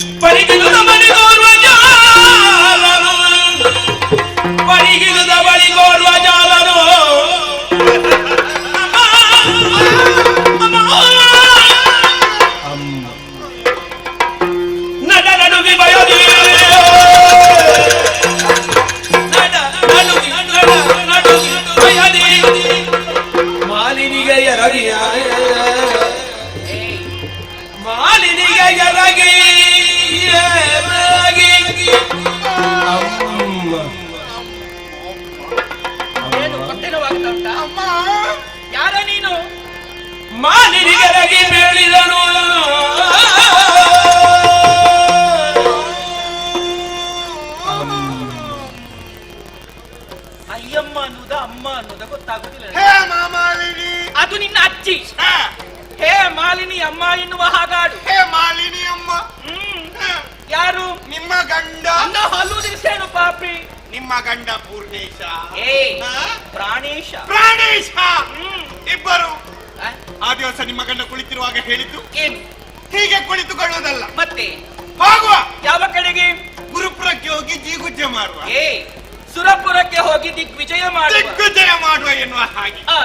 ಪರಿಗಿಲದ ಬಳಿಗೋರ್ವ ಜಾಲನು ಪರಿಗಿಲದ ಬಳಿಗೋರ್ವ ಜಾಲನು ನಡ ನಡುಗಿ ಬಯದಿ ನಡುಗಿ ಬಯದಿ ಮಾಲಿನಿಗೆ ಎರಗಿಯ ಮಾಲಿನಿಗೆ ಎರಗಿ ಯಾರ ನೀನು? ಮಾಲಿನಿಗೆರಗಿ ಬೇಳಿದನು ಅಯ್ಯಮ್ಮ ಅನ್ನುವುದ ಅಮ್ಮ ಅನ್ನುವುದ ಗೊತ್ತಾಗುದಿಲ್ಲ. ಅದು ನಿನ್ನ ಅಜ್ಜಿ. ಹೇ ಮಾಲಿನಿ ಅಮ್ಮ ಎನ್ನುವ ಹಾಗಾಡು. ಹೇ ಮಾಲಿನಿ ಅಮ್ಮ. ಯಾರು? ನಿಮ್ಮ ಗಂಡ. ಹಲ್ಲು ದಿವಸೇನು ಪಾಪಿ? ನಿಮ್ಮ ಗಂಡ ಪೂರ್ಣೇಶ. ಪ್ರಾಣೇಶ. ಪ್ರಾಣೇಶ ಇಬ್ಬರು ಆ ದಿವಸ ನಿಮ್ಮ ಗಂಡ ಕುಳಿತಿರುವಾಗ ಹೇಳಿದ್ದು ಏನು? ಹೀಗೆ ಕುಳಿತುಕೊಳ್ಳುವುದಲ್ಲ, ಮತ್ತೆ ಹೋಗುವ. ಯಾವ ಕಡೆಗೆ? ಗುರುಪುರಕ್ಕೆ ಹೋಗಿ ಜಿಗುಜ್ಜೆ ಮಾಡುವ. ಸುರಪುರಕ್ಕೆ ಹೋಗಿ ದಿಗ್ವಿಜಯ ಮಾಡುವ. ದಿಗ್ವಿಜಯ ಮಾಡುವ ಎನ್ನುವ ಹಾಗೆ ಆ,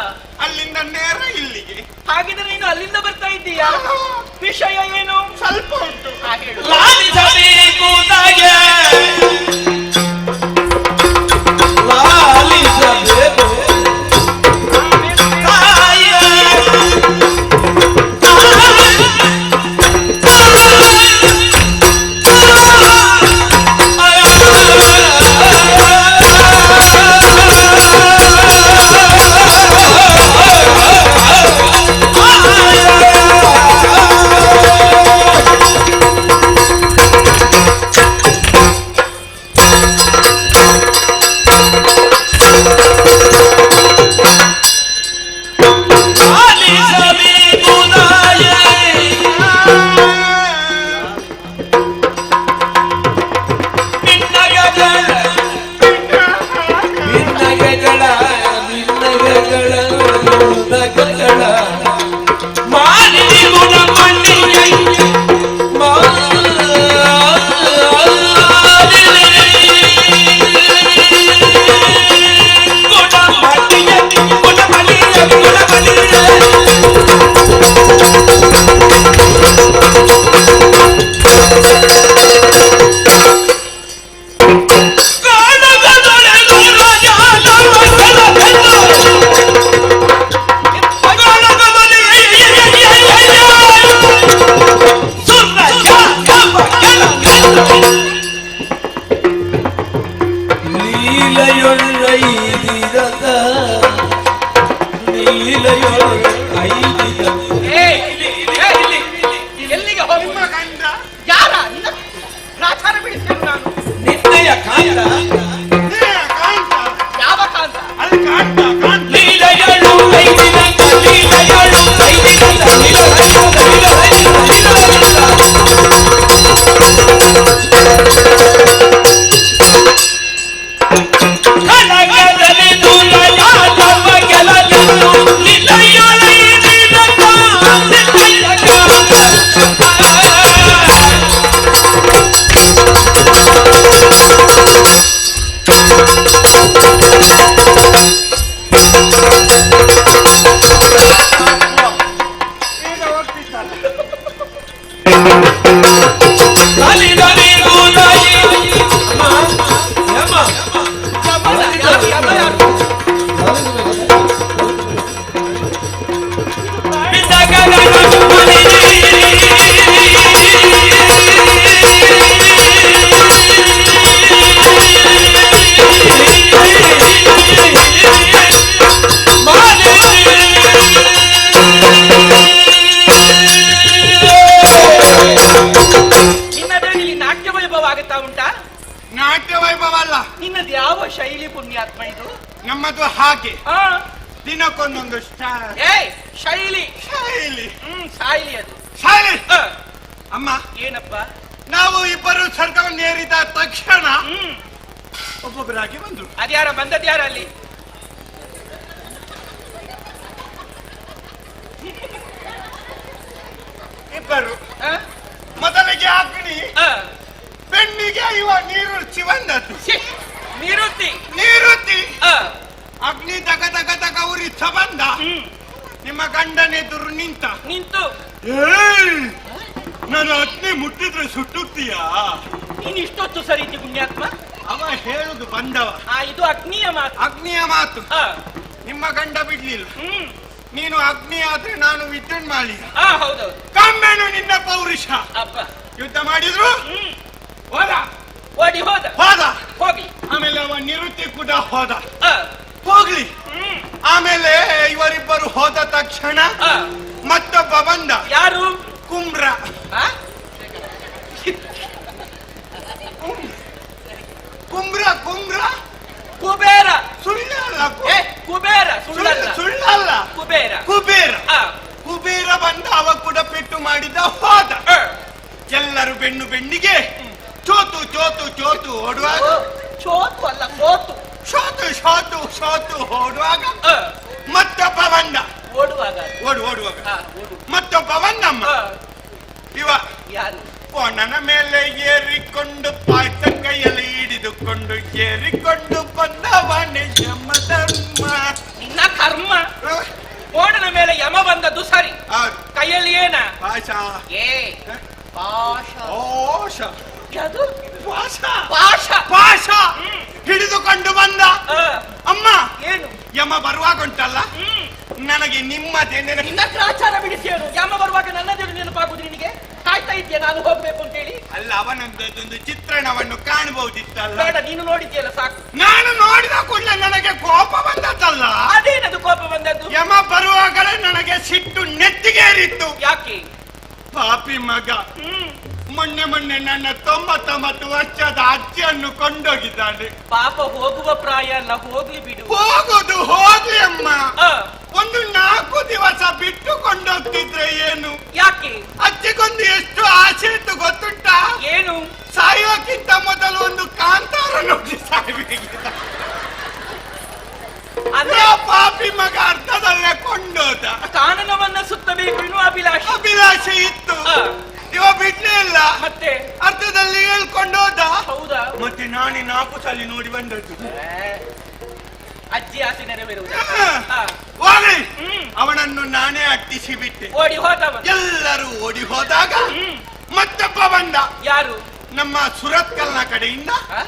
ಅಲ್ಲಿಂದ ನೇರ ಇಲ್ಲಿಗೆ. ಹಾಗಿದ್ರೆ ನೀನು ಅಲ್ಲಿಂದ ಬರ್ತಾ ಇದ್ದೀಯಾ? ವಿಷಯ ಏನು? ಸ್ವಲ್ಪ ಉಂಟು. ಲಾಲಿಸಬೇಕು ತಾಗೆ ಲಾಲಿಸಬೇಕು ನಾಟ್ಯ ವೈಭವ ಅಲ್ಲ. ನಿನ್ನದು ಯಾವ ಶೈಲಿ ಪುಣ್ಯಾತ್ಮ ಇದು? ನಮ್ಮದು ಹಾಗೆ ದಿನಕ್ಕೊಂದೊಂದು ಶೈಲಿ. ಶೈಲಿ ಶೈಲಿ ಅದು ಶೈಲಿ. ಅಮ್ಮ ಏನಪ್ಪ? ನಾವು ಇಬ್ಬರು ಸ್ವರ್ಗವನ್ನು ಏರಿದ ತಕ್ಷಣ ಒಬ್ಬೊಬ್ಬರಾಗಿ ಬಂದ್ರು. ಅದ್ಯಾರ ಬಂದದ್ಯಾರ ಅಲ್ಲಿ? ಇಬ್ಬರು ಮೊದಲಿಗೆ ಅಗ್ನಿ, ಆ, ಬೆನ್ನಿಗೆ ಇವ ನೀರುಚ್ಚಿ ಬಂದದ್ದು. ಛೆ, ನಿವೃತ್ತಿ. ನೀರುತ್ತಿ ಆ, ಅಗ್ನಿ ತಗ ತಗ ತಗ ಉರಿತ ಬಂದ. ನಿಮ್ಮ ಗಂಡನೆದುರು ನಿಂತ. ನಿಂತು ಏಯ್, ನಾನು ಅಗ್ನಿ ಮುಟ್ಟಿದ್ರೆ ಸುಟ್ಟುತ್ತೀಯಾ? ನೀನ್ ಇಷ್ಟೊತ್ತು ಸರಿತಿ ಪುಣ್ಯಾತ್ಮ. ಅವ ಹೇಳುದು ಬಂದವ. ಇದು ಅಗ್ನಿಯ ಮಾತು. ಅಗ್ನಿಯ ಮಾತು. ಆ, ನಿಮ್ಮ ಗಂಡ ಬಿಡ್ಲಿಲ್ಲ. ಹ್ಮ್. ನೀನು ಅಗ್ನಿ ಆದ್ರೆ ನಾನು ವಿದ್ಯುನ್ ಮಾಡಿ ಹೌದೌದು. ಕಮ್ಮೇನು ನಿನ್ನ ಪೌರುಷ. ಅಪ್ಪ. ಯುದ್ಧ ಮಾಡಿದ್ರು ಹ್ಮ್. ಹೋದ ಓಡಿ ಹೋದ. ಹೋದ. ಹೋಗಿ. ಆಮೇಲೆ ಅವ ನಿವೃತ್ತಿ ಕೂಡ ಹೋದ. ಆ, ಹೋಗ್ಲಿ. ಹ್ಮ್. ಆಮೇಲೆ ಇವರಿಬ್ಬರು ಹೋದ ತಕ್ಷಣ ಆ, ಮತ್ತೊಬ್ಬ ಬಂದ. ಯಾರು? ಕುಮ್ರ. ಆ? ಕುಮ್ರ ಕುಮ್ರ ಕುಬೇರ. ಸುಳ್ಳಲ್ಲ. ಏ, ಕುಬೇರ ಸುಳ್ಳಲ್ಲ. ಸುಳ್ಳಲ್ಲ. ಕುಬೇರ. ಕುಬೇರ. ಆ, ಕುಬೇರ ಬಂದ. ಅವ ಕೂಡ ಪೆಟ್ಟು ಮಾಡಿದ ಹೋದ. ಆ. ಎಲ್ಲರೂ ಬೆನ್ನು ಬೆನ್ನಿಗೆ ಚೋತು ಚೋತು ಚೋತು ಓಡುವಾಗ ಓ, ಚೋತು ಅಲ್ಲ ಸೋತು. ಶೋತು ಶೋತು ಶೋತು ಓಡುವಾಗ ಆ, ಮತ್ತೊಬ್ಬ ಬಂದ. ಓಡುವಾಗ. ಓಡುವಾಗ ಆ, ಓಡು. ಮತ್ತೊಬ್ಬ ಬಂದಮ್ಮ. ಆ, ಇವ ಯಾರು? ಪೊಣನ ಮೇಲೆ ಏರಿಕೊಂಡು ಪಾಯ್ತ ಕೈಯಲ್ಲಿ ಹಿಡಿದುಕೊಂಡು ಏರಿಕೊಂಡು ಬಂದವನೇ ಯಮಧರ್ಮ. ನಿನ್ನ ಕರ್ಮ. ಓಡನ ಮೇಲೆ ಯಮ ಬಂದದ್ದು ಸರಿ. ಹೌದು. ಕೈಯಲ್ಲಿ ಏನ? ಪಾಶ. ಏ, ಪಾಶ. ಓಶ. ಯಾವುದು? ಪಾಶ. ಪಾಶ. ಪಾಶ ಹಿಡಿದುಕೊಂಡು ಬಂದ. ಆ, ಅಮ್ಮ, ಏನು? ಯಮ ಬರುವಾಗ ಉಂಟಲ್ಲ, ಹ್ಮ್. ನನಗೆ ನಿಮ್ಮದೇ ನೆನಪು. ನಿನ್ನ ಗ್ರಾಚಾರ ಬಿಡಿಸಿ ಹೇಳು. ಯಮ ಬರುವಾಗ ನನ್ನದೇನು ನೆನಪಾಗುದು ನಿನಗೆ? ಕಾಯ್ತಾ ಇದ್ಯಾ ನಾನು ಹೋಗ್ಬೇಕು ಅಂತ ಹೇಳಿ? ಅಲ್ಲ, ಅವನೊಂದೊಂದು ಚಿತ್ರಣವನ್ನು ಕಾಣಬಹುದಿತ್ತಲ್ಲ. ಬೇಡ, ನೀನು ನೋಡಿದ್ಯಲ್ಲ ಸಾಕು. ನಾನು ನೋಡಿದ ಕೂಡಲೇ ನನಗೆ ಕೋಪ ಬಂದದ್ದಲ್ಲ. ಅದೇನದು ಕೋಪ ಬಂದದ್ದು? ಯಮ ಬರುವಾಗಲೇ ನನಗೆ ಸಿಟ್ಟು ನೆತ್ತಿಗೇರಿತ್ತು. ಯಾಕೆ? ಪಾಪಿ ಮಗ ಹ್ಮ್. ಮೊನ್ನೆ ನನ್ನ 99 ವರ್ಷದ ಅಜ್ಜಿಯನ್ನು ಕೊಂಡೋಗಿದ್ದಾನೆ. ಪಾಪ ಹೋಗುವ ಪ್ರಾಯ ಅಲ್ಲ, ಹೋಗ್ಲಿ ಬಿಡು. ಹೋಗುದು ಹೋಗ್ಲಿ ಅಮ್ಮ. ಆ, ಒಂದು 4 ದಿವಸ ಬಿಟ್ಟು ಕೊಂಡೋಗ್ತಿದ್ರೆ ಏನು? ಯಾಕೆ? ಅಜ್ಜಿಗೊಂದು ಎಷ್ಟು ಆಸೆ ಇತ್ತು ಗೊತ್ತುಂಟಾ? ಏನು? ಸಾಯೋಕ್ಕಿಂತ ಮೊದಲು ಒಂದು ಕಾಂತಾರ ನೋಡಿ ಸಾಯ್ಬೇಕಿಲ್ಲ. ಅಂದ್ರೆ ಪಾಪಿ ಮಗ ಅರ್ಥದಲ್ಲೇ ಕೊಂಡೋದ. ಕಾನನವನ್ನ ಸುತ್ತಬೇಕು ಇನ್ನೂ ಅಭಿಲಾಷೆ. ಅಭಿಲಾಷೆ ಇತ್ತು. ಆ, ಇವ ಬಿಡ್ಲೇ ಇಲ್ಲ. ಮತ್ತೆ ಅರ್ಥದಲ್ಲಿ ಹೇಳ್ಕೊಂಡೋದ. ಹೌದಾ? ಮತ್ತೆ ನಾನೇ 4 ಸಲ ನೋಡಿ ಬಂದದ್ದು. ಅಜ್ಜಿ ಆಸೆ ನೆರವೇರುವುದು. ಆ, ಹೋಗ್ಲಿ. ಹ್ಮ್. ಅವನನ್ನು ನಾನೇ ಅಟ್ಟಿಸಿ ಬಿಟ್ಟೆ. ಓಡಿ ಹೋದವ. ಎಲ್ಲರೂ ಓಡಿ ಹೋದಾಗ ಹ್ಮ್. ಮತ್ತೊಬ್ಬ ಬಂದ. ಯಾರು? ನಮ್ಮ ಸುರತ್ಕಲ್ನ ಕಡೆಯಿಂದ. ಆ?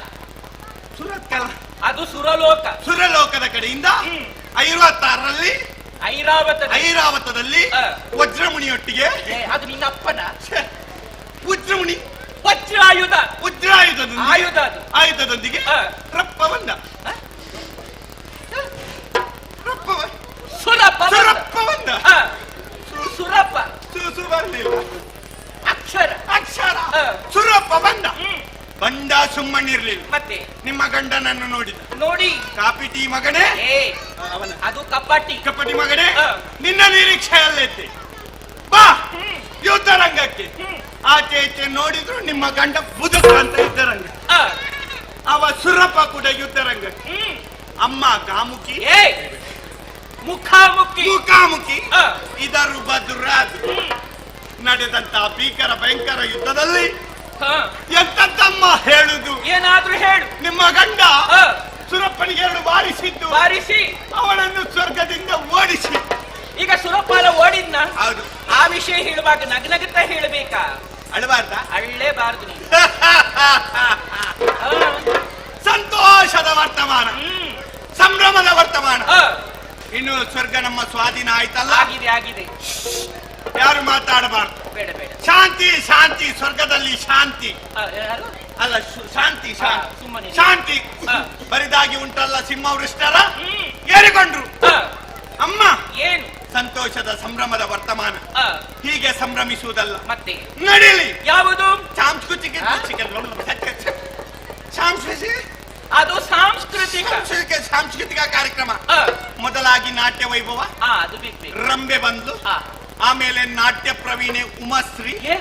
ಸುರತ್ಕಲ್ ಅದು ಸುರಲೋಕ. ಸುರಲೋಕದ ಕಡೆಯಿಂದ ಹ್ಮ್. 56ರಲ್ಲಿ ಐರಾವತದಲ್ಲಿ ಆ. ವಜ್ರಮುನಿಯೊಟ್ಟಿಗೆ. ಅದು ನಿನ್ನ ಅಪ್ಪನ ವಜ್ರಮುನಿ ವಜ್ರಾಯುಧ. ಆಯುಧ ಅದು. ಆಯುಧದೊಂದಿಗೆ ಆ. ರಪ್ಪ ಬಂದ. ಆ? ರಪ್ಪ ಸುರಪ್ಪ ಬಂದ. ಸುರಪ್ಪ ಬಂದ. ಆ, ಸುರಪ್ಪ. ಸು ಬರ್ಲಿಲ್ಲ. ಅಕ್ಷರ. ಅಕ್ಷರ. ಆ. ಸುರಪ್ಪ ಬಂದ. ಹ್ಮ್. ಬಂದ ಸುಮ್ಮನಿರ್ಲಿಲ್ಲ. ಮತ್ತೆ ನಿಮ್ಮ ಗಂಡನನ್ನು ನೋಡಿದ. ನೋಡಿ. ಕಾಪಿ ಟೀ ಮಗನೇ. ಏ, ಅದು ಕಪ್ಪಟ್ಟಿ. ಕಪಟಿ ಮಗನೇ, ಆ. ನಿನ್ನ ನಿರೀಕ್ಷೆಯಲ್ಲಿದ್ದೆ. ಬಾ ಹ್ಮ್. ಯುದ್ಧ ರಂಗಕ್ಕೆ. ಹ್ಮ್. ಆಚೆ ಈಚೆ ನೋಡಿದ್ರು ನಿಮ್ಮ ಗಂಡ ಬುದುಕ ಅಂತ ಯುದ್ಧ ರಂಗ. ಆ, ಅವ ಸುರಪ್ಪ ಕೂಡ ಯುದ್ಧ ರಂಗಕ್ಕೆ. ಹ್ಮ್. ಅಮ್ಮ ಕಾಮುಕಿ. ಏ, ಮುಖಾಮುಖಿ. ಮುಖಾಮುಖಿ. ಆ. ಇದರು ಬದುರಾದು. ನಡೆದಂತ ಭೀಕರ ಭಯಂಕರ ಯುದ್ಧದಲ್ಲಿ ಹಾ. ಎಂತಮ್ಮ ಹೇಳುದು? ಏನಾದ್ರೂ ಹೇಳು. ನಿಮ್ಮ ಗಂಡ ಆ, ಸುರಪ್ಪನಿಗೆ 2 ಬಾರಿಸಿದ್ದು. ಬಾರಿಸಿ ಅವನನ್ನು ಸ್ವರ್ಗದಿಂದ ಓಡಿಸಿ. ಈಗ ಸುರಪಾಲ ಓಡಿದ್ನ. ಹೌದು. ಆ ವಿಷಯ ಹೇಳುವಾಗ ನಗನಗುತ್ತಾ ಹೇಳಬೇಕಾ? ಅಳಬಾರ್ದ? ಅಳ್ಳೇಬಾರ್ದು ನೀನು. ಆ, ಸಂತೋಷದ ವರ್ತಮಾನ, ಹ್ಮ್. ಸಂಭ್ರಮದ ವರ್ತಮಾನ. ಆ, ಇನ್ನು ಸ್ವರ್ಗ ನಮ್ಮ ಸ್ವಾಧೀನ ಆಯ್ತಲ್ಲ. ಆಗಿದೆ ಆಗಿದೆ. ಯಾರು ಮಾತಾಡಬಾರ್ದು. ಬೇಡ ಬೇಡ. ಶಾಂತಿ ಶಾಂತಿ, ಸ್ವರ್ಗದಲ್ಲಿ ಶಾಂತಿ. ಆ, ಯಾರು? ಅಲ್ಲ, ಶಾಂತಿ ಶಾಂತಿ ಸುಮ್ಮನೆ. ಶಾಂತಿ. ಆ. ಬರಿದಾಗಿ ಉಂಟಲ್ಲ ಸಿಂಹವೃಷ್ಟರ. ಹ್ಮ್. ಏರಿಕೊಂಡ್ರು. ಆ, ಅಮ್ಮ, ಏನು? ಸಂತೋಷದ ಸಂಭ್ರಮದ ವರ್ತಮಾನ. ಆ, ಹೀಗೆ ಸಂಭ್ರಮಿಸುವುದಲ್ಲ, ಮತ್ತೆ ನಡೀಲಿ. ಯಾವುದು? ಸಾಂಸ್ಕೃತಿಕ ಅದು ಸಾಂಸ್ಕೃತಿಕ. ಸಾಂಸ್ಕೃತಿಕ ಕಾರ್ಯಕ್ರಮ. ಆ, ಮೊದಲಾಗಿ ನಾಟ್ಯ ವೈಭವ. ಅದು ಬೇಕು. ರಂಬೆ ಬಂದ್ಲು. ಆ, ಆಮೇಲೆ ನಾಟ್ಯ ಪ್ರವೀಣೆ ಉಮಾಶ್ರೀ. ಏ,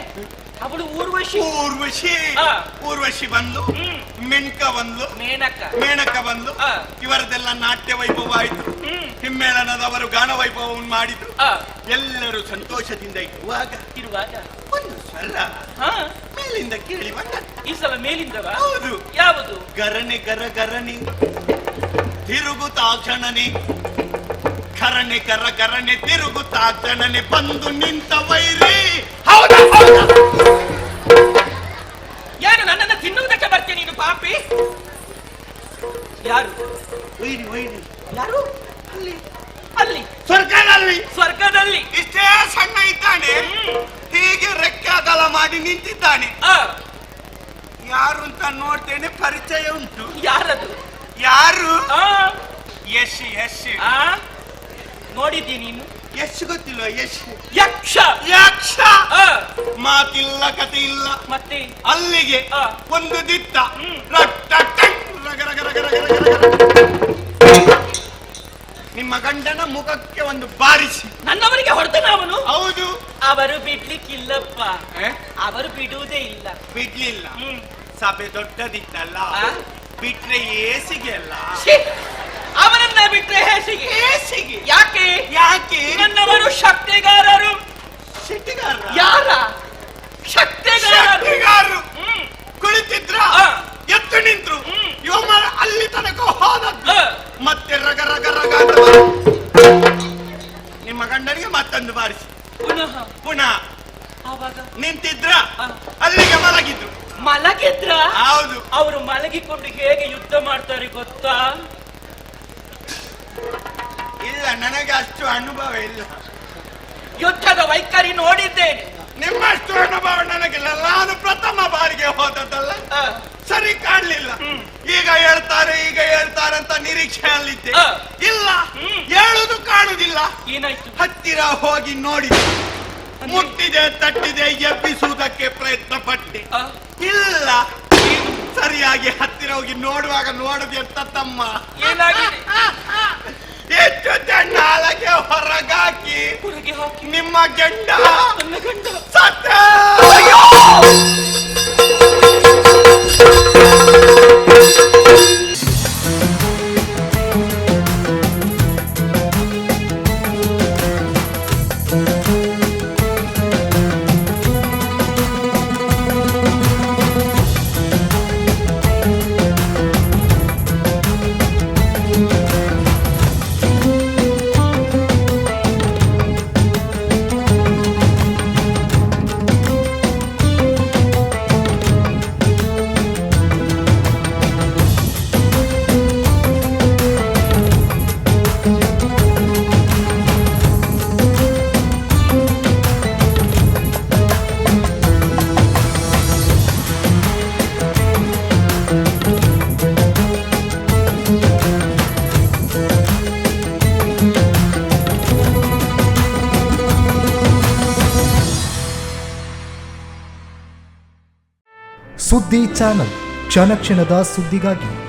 ಅವಳು ಊರ್ವಶಿ. ಊರ್ವಶಿ. ಆ. ಊರ್ವಶಿ ಬಂದ್ಲು. ಹ್ಮ್. ಮೆಣ್ಕ ಬಂದ್ಲು. ಮೇನಕ. ಮೇಣಕ ಬಂದ್ಲು. ಆ. ಇವರದೆಲ್ಲ ನಾಟ್ಯ ವೈಭವ ಆಯ್ತು. ಹ್ಮ್. ಹಿಮ್ಮೇಳನದವರು ಗಾನ ವೈಭವವನ್ನು ಮಾಡಿದ್ರು. ಆ, ಎಲ್ಲರೂ ಸಂತೋಷದಿಂದ ಇರುವಾಗ ಇರುವಾಗ ಒಂದು ಅಲ್ಲ ಹಾ ಮೇಲಿಂದ ಕೇಳಿ ಬಂದ. ಈ ಸಲ ಮೇಲಿಂದವ? ಹೌದು. ಯಾವುದು? ಗರನೆ ಗರ ಗರನೆ ತಿರುಗುತ್ತಾಕ್ಷಣನೆ, ಕರನೆ ಕರ ಗರನೆ ತಿರುಗುತ್ತಾಕ್ಷಣನೆ ಬಂದು ನಿಂತ ವೈರಿ. ಹೌದಾ ಹೌದಾ? ಯಾರು ನನ್ನನ್ನು ತಿನ್ನುವುದಕ್ಕೆ ಬರ್ತೀನಿ ನೀನು ಪಾಪಿ? ಯಾರು? ವೈರಿ ವೈರಿ ಯಾರು? ಅಲ್ಲಿ ಅಲ್ಲಿ ಸ್ವರ್ಗದಲ್ಲಿ ಸ್ವರ್ಗದಲ್ಲಿ ಇಷ್ಟೇ ಸಣ್ಣ ಇದ್ದಾನೆ, ಹೀಗೆ ರೆಕ್ಕೆ ಅಗಲ ಮಾಡಿ ನಿಂತಿದ್ದಾನೆ. ಆ, ಯಾರು ಅಂತ ನೋಡ್ತೇನೆ, ಪರಿಚಯ ಉಂಟು. ಯಾರದು? ಯಾರು? ಆ, ಯಶ್ ಯಶ್. ಆ, ನೋಡಿದ್ದೀನಿ ನೀನು? ಯಶ್ ಗೊತ್ತಿಲ್ವ? ಯಶ್ ಯಕ್ಷ. ಯಕ್ಷ. ಆ, ಮಾತಿಲ್ಲ ಕತೆ ಇಲ್ಲ. ಮತ್ತೆ ಅಲ್ಲಿಗೆ ಆ. ಒಂದು ದಿತ್ತ ಹ್ಮ್. ರಟ್ಟ ಟಕ್ ರಗ ರಗ ರಗ ರಗ ರಗ ರಗ. ನಿಮ್ಮ ಗಂಡನ ಮುಖಕ್ಕೆ ಒಂದು ಬಾರಿಸಿ. ನನ್ನವರಿಗೆ ಹೊಡೆದ ಅವನು? ಹೌದು. ಅವರು ಬಿಡ್ಲಿಕ್ಕಿಲ್ಲಪ್ಪ, ಅವರು ಬಿಡುವುದೇ ಇಲ್ಲ. ಬಿಡ್ಲಿಲ್ಲ. ಹ್ಮ್. ಸಭೆ ದೊಡ್ಡದಿತ್ತಲ್ಲ, ಆ? ಬಿಟ್ರೆ ಏಸಿಗೆ ಅಲ್ಲ. ಛೀ, ಅವನನ್ನ ಬಿಟ್ರೆ ಹೇಸಿಗೆ? ಏಸಿಗೆ ಯಾಕೆ? ಯಾಕೆ? ನನ್ನವರು ಶಕ್ತಿಗಾರರು. ಶೆಟ್ಟಿಗಾರ. ಯಾರ? ಶಕ್ತಿಗಾರರು. ಶೆಟ್ಟಿಗಾರರು ಹ್ಮ್. ಕುಳಿತಿದ್ರ, ಆ. ಎತ್ತು ನಿಂತ್ರು. ಹ್ಮ್. ಇವ ಅಲ್ಲಿ ತನಕ ಹೋದದ್ದು. ಆ. ಮತ್ತೆ ರಗ ರಗ ರಗ ಅಂತ ಬಂತು. ನಿಮ್ಮ ಗಂಡನಿಗೆ ಮತ್ತೊಂದು ಬಾರಿಸಿ. ಪುನಃ ಪುನಃ ಆವಾಗ ನಿಂತಿದ್ರ, ಆ. ಅಲ್ಲಿಗೆ ಮಲಗಿದ್ರು. ಮಲಗಿದ್ರ? ಹೌದು. ಅವರು ಮಲಗಿಕೊಂಡು ಹೇಗೆ ಯುದ್ಧ ಮಾಡ್ತಾರೆ ಗೊತ್ತಾ? ಇಲ್ಲ, ನನಗೆ ಅಷ್ಟು ಅನುಭವ ಇಲ್ಲ. ಯುದ್ಧದ ವೈಖರಿ ನೋಡಿದ್ದೇನೆ. ನಿಮ್ಮಷ್ಟು ಅನುಭವ ನನಗಿಲ್ಲ. ನಾನು ಪ್ರಥಮ ಬಾರಿಗೆ ಹೋದದ್ದಲ್ಲ, ಆ, ಸರಿ ಕಾಣ್ಲಿಲ್ಲ. ಹ್ಮ್. ಈಗ ಹೇಳ್ತಾರೆ ಅಂತ ನಿರೀಕ್ಷೆಯಲ್ಲಿದ್ದೆ. ಆ. ಇಲ್ಲ, ಹ್ಮ್. ಹೇಳುದು ಕಾಣುದಿಲ್ಲ. ಏನಾಯ್ತು? ಹತ್ತಿರ ಹೋಗಿ ನೋಡಿ, ಮುಟ್ಟಿದೆ ತಟ್ಟಿದೆ, ಎಬ್ಬಿಸುವುದಕ್ಕೆ ಪ್ರಯತ್ನ ಪಟ್ಟೆ. ಆ, ಇಲ್ಲ, ಸರಿಯಾಗಿ ಹತ್ತಿರ ಹೋಗಿ ನೋಡುವಾಗ ನೋಡದೆ ಅಂತ ತಮ್ಮ ಏನಾಗಿದೆ? ಹೆಚ್ಚು ನಾಳಗೆ ಹೊರಗಾಕಿ ಹೊರಗೆ ಹಾಕಿ ನಿಮ್ಮ ಗಂಡ ನನ್ನ ಗಂಡ ಸತ್ತ. ಸುದ್ದಿ ಚಾನಲ್, ಕ್ಷಣ ಕ್ಷಣದ ಸುದ್ದಿಗಾಗಿ.